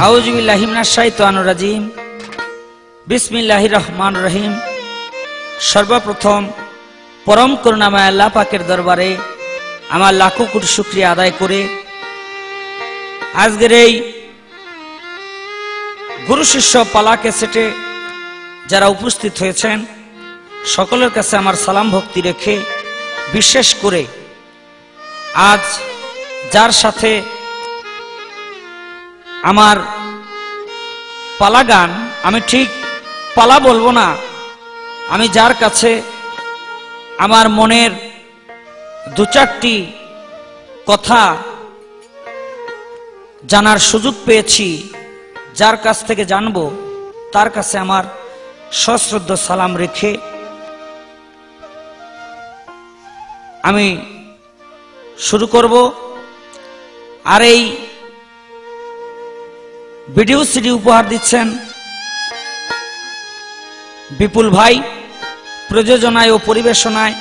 আউযু বিল্লাহি মিনাশ শাইতানির রাজিম। বিসমিল্লাহির রহমানির রহিম। সর্বপ্রথম পরম করুণাময় আল্লাহ পাকের দরবারে আমার লাখো কোটি শুকরিয়া আদায় করে আজকের এই গুরু শিষ্য পালা ক্যাসেটে যারা উপস্থিত হয়েছেন সকলের কাছে আমার সালাম ভক্তি রেখে, বিশেষ করে আজ যার সাথে আমার পালা গান, আমি ঠিক পালা বলবো না, আমি যার কাছে আমার মনের দু চারটি কথা জানার সুযোগ পেয়েছি, যার কাছ থেকে জানবো তার কাছে আমার সশ্রদ্ধ সালাম রেখে আমি শুরু করব। আর এই ভিডিও সিডি উপহার দিচ্ছেন বিপুল ভাই, প্রযোজনায় ও পরিবেশনায়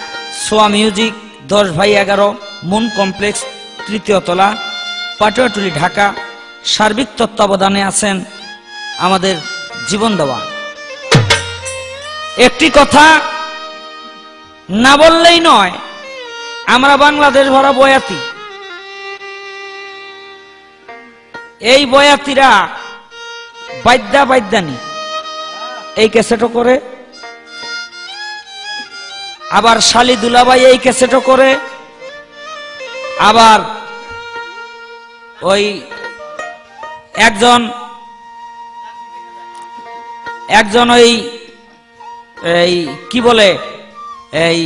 সোয়া মিউজিক, 10 বাই 11 মুন কমপ্লেক্স, তৃতীয় তলা, পাটুয়াটুলি, ঢাকা। সার্বিক তত্ত্বাবধানে আছেন আমাদের জীবন দেওয়া। একটি কথা না বললেই নয়, আমরা বাংলাদেশ ভরা বয়াতি। এই বয়াতিরা বাদ্যানি এই ক্যাসেটও করে, আবার শালি দুলাভাই এই ক্যাসেটও করে, আবার ওই একজন ওই কি বলে এই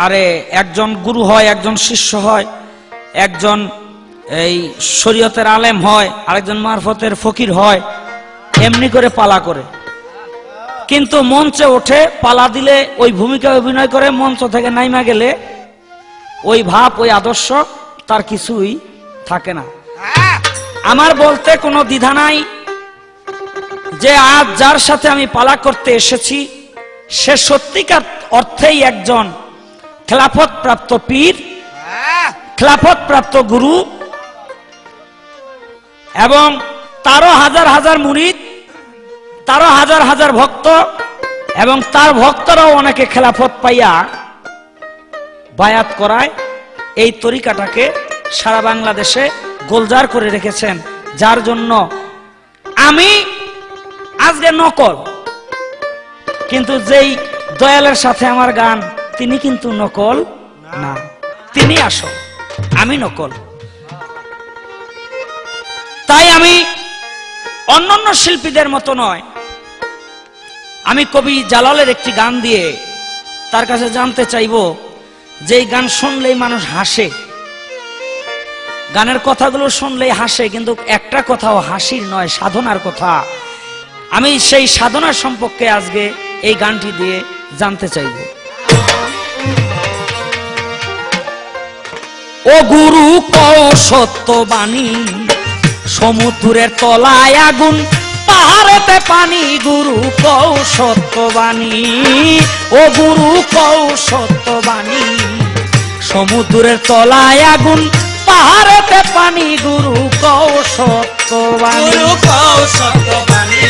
আরে একজন গুরু হয়, একজন শিষ্য হয়, একজন এই শরীয়তের আলেম হয়, আরেকজন মারফতের ফকির হয়, এমনি করে পালা করে। কিন্তু মঞ্চে ওঠে, পালা দিলে ওই ভূমিকা অভিনয় করে, মঞ্চ থেকে নাইমা গেলে ওই ভাব, ওই আদর্শ তার কিছুই থাকে না। আমার বলতে কোনো দ্বিধা নাই যে আজ যার সাথে আমি পালা করতে এসেছি সে সত্যিকার অর্থেই একজন খেলাফত প্রাপ্ত পীর, খেলাফত প্রাপ্ত গুরু, এবং তারও হাজার হাজার মুরিদ, তারও হাজার হাজার ভক্ত, এবং তার ভক্তরাও অনেকে খেলাফত পাইয়া বায়াত করায়। এই তরিকাটাকে সারা বাংলাদেশে গোলজার করে রেখেছেন, যার জন্য আমি আজকে নকল, কিন্তু যেই দয়ালের সাথে আমার গান তিনি কিন্তু নকল না, তিনি আসল, আমি নকল। তাই আমি অন্যান্য শিল্পীদের মতো নয়, আমি কবি জালালের একটি গান দিয়ে তার কাছে জানতে চাইব যে এই গান শুনলেই মানুষ হাসে, গানের কথাগুলো শুনলেই হাসে, কিন্তু একটা কথাও হাসির নয়, সাধনার কথা। আমি সেই সাধনার সম্পর্কে আজকে এই গানটি দিয়ে জানতে চাইব। ও গুরু কও সত্যবাণী, সমুদ্রের তলায় আগুন, পাহাড়েতে পানি, গুরু কও সত্যবাণী। ও গুরু কও সত্যবাণী, সমুদ্রের তলায় আগুন, পাহাড়েতে পানি, গুরু কও সত্যবাণী। গুরু কও সত্যবাণী,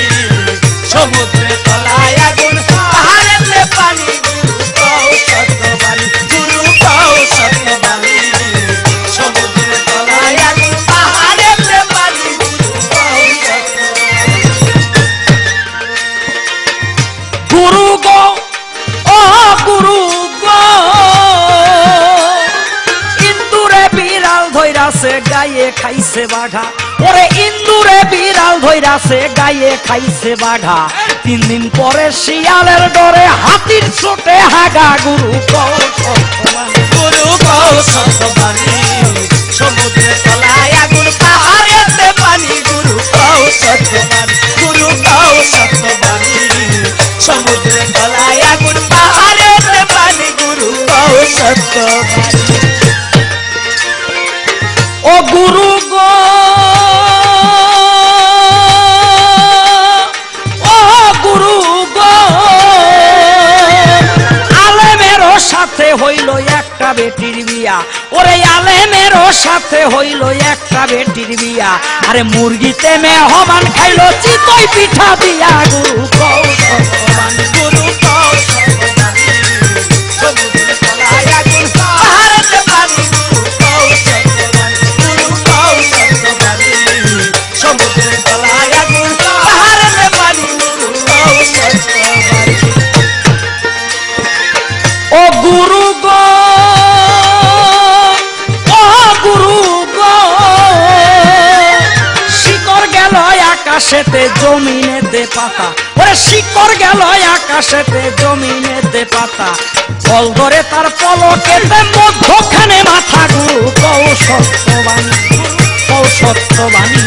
সমুদ্রের তলায় আগুন, পাহাড়েতে পানি, গুরু কও সত্যবাণী। গুরু কও সত্যবাণী, সমুদ্রের তলায় আগুন, পাহাড়েতে পানি, গুরু কও সত্যবাণী। গুরু গো, ও গুরু গো, ইন্দুরে বিড়াল ধইরাছে গায়ে খাইছে বাঘা। ওরে ইন্দুরে বিড়াল ধইরাছে গায়ে খাইছে বাঘা। 3 দিন পরে শিয়ালের ডরে হাতির চোটে হাগা। গুরু কও সত্যবাণী, গুরু কও সত্যবাণী, সমুদ্রের তলায় আগুন, পাহাড়েতে পানি, গুরু কও সত্যবাণী। গুরু কও সত্যবাণী, সমুদ্রের তলায় আগুন, পাহাড়েতে পানি, গুরু কও সত্যবাণী। ও গুরু গো, ও গুরু গো, আলেমেরও সাথে হইল এক একটা বেটির বিয়া, ওরে আলেমেরও সাথে হইল একটা বেটির বিয়া। আরে মুরগিতে মেহমান খাইলো চিতই পিঠা দিয়া, গুরু কও সত্যবাণী, গুরু কও সত্যবাণী, সমুদ্রের তলায় আগুন পাহাড়েতে পানি, গুরু কও সত্যবাণী, গুরু কও সত্যবাণী, সমুদ্রের তলায় আগুন পাহাড়েতে পানি, গুরু কও সত্যবাণী। ও গুরু গো, ও গুরু গো, শিকড় গেল আকাশেতে জমিনেতে পাতা, ওরে শিকড় গেল আকাশেতে জমিনেতে পাতা, ফল ধরে তার পলকেতে মধ্যখানে মাথা, গুরু কও সত্যবাণী, কও সত্যবাণী,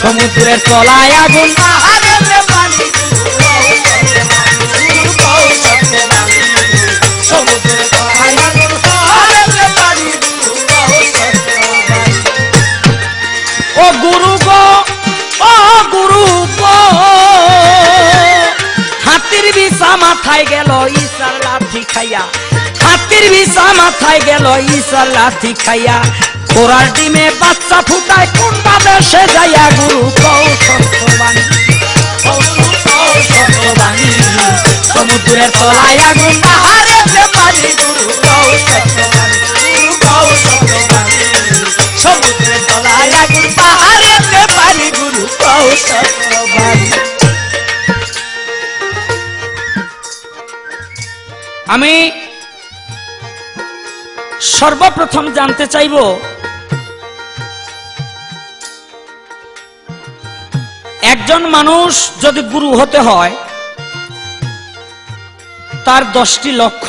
সমুদ্রের তলায় আগুন পাহাড়েতে পানি, গুরু কও সত্যবাণী, গুরু কও সত্যবাণী, সমুদ্রের তলায় আগুন পাহাড়েতে পানি, গুরু কও সত্যবাণী। ও গুরু গো, ও গুরু গো, হাতির বিছা মাথায় গেল ঈশার লাথি খাইয়া, হাতির বিছা মাথায় গেল ঈশার লাথি খাইয়া, ঘোড়ার ডিমে বাচ্চা ফুটায় কোন বাদেশে যাইয়া, গুরু কও সত্যবাণী, কও সত্যবাণী, সমুদ্রের তলায় আগুন পাহাড়েতে পানি, গুরু কও সত্যবাণী, গুরু কও সত্যবাণী, সমুদ্রের তলায় আগুন পাহাড়েতে পানি, গুরু কও সত্যবাণী। আমি সর্বপ্রথম জানতে চাইব, একজন মানুষ যদি গুরু হতে হয় তার 10টি লক্ষণ